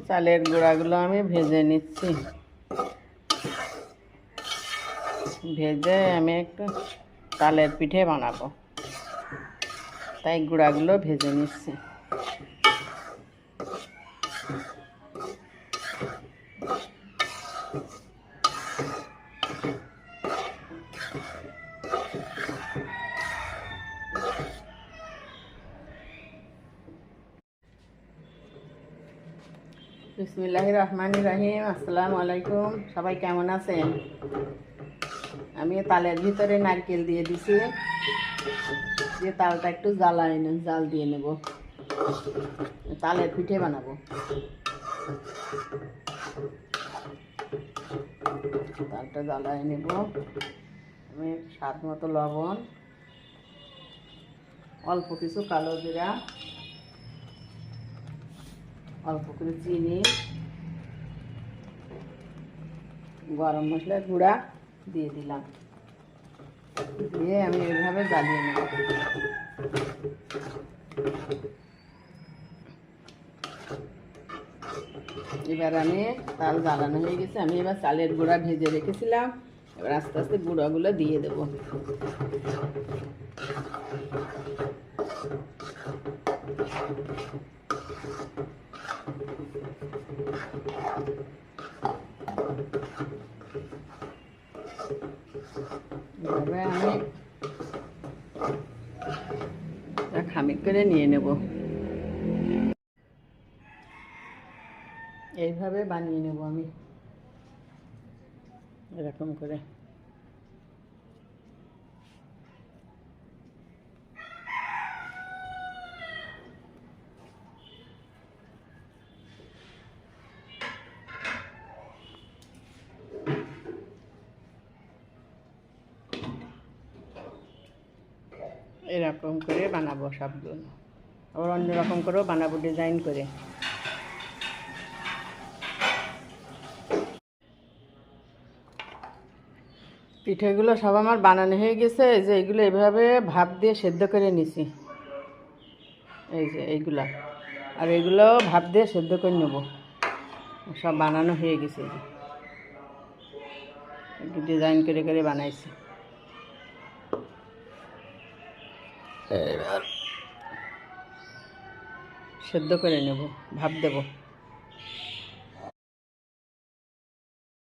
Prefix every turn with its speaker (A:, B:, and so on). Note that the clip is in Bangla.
A: চালের গুঁড়াগুলো আমি ভেজে নিচ্ছি। ভেজে আমি একটু তালের পিঠে বানাবো, তাই গুঁড়াগুলো ভেজে নিচ্ছি। বিসমিল্লাহির রহমানির রহিম। আসসালামু আলাইকুম। সবাই কেমন আছেন? আমি তালের ভিতরে নারকেল দিয়ে দিছি, দিয়ে তালটা একটু জাল দিয়ে নেব। তালের পিঠে বানাবো। তালটা জ্বালায় নেব। আমি স্বাদ মতো লবণ, অল্প কিছু কালো জিরা, অল্প করে চিনি, গরম মশলার গুঁড়া দিয়ে দিলাম। দিয়ে আমি এইভাবে জ্বালিয়ে নেব। এবার আমি তাল জ্বালানো হয়ে গেছে। আমি এবার চালের গুঁড়া ভেজে রেখেছিলাম, এবার আস্তে আস্তে গুঁড়াগুলো দিয়ে দেবো। এভাবে আমি খামির করে নিয়ে নেব। এইভাবে বানিয়ে নেব আমি, এরকম করে। এরকম করে বানাবো সবগুলো, আবার অন্যরকম করেও বানাবো, ডিজাইন করে। পিঠেগুলো সব আমার বানানো হয়ে গেছে। এই যে এগুলো এভাবে ভাপ দিয়ে সেদ্ধ করে নিছি, এই যে এইগুলা, আর এগুলো ভাপ দিয়ে সেদ্ধ করে নেব। সব বানানো হয়ে গেছে, এই যে একটু ডিজাইন করে করে বানাইছি। এবার সেদ্ধ করে নেব, ভাপ দেব।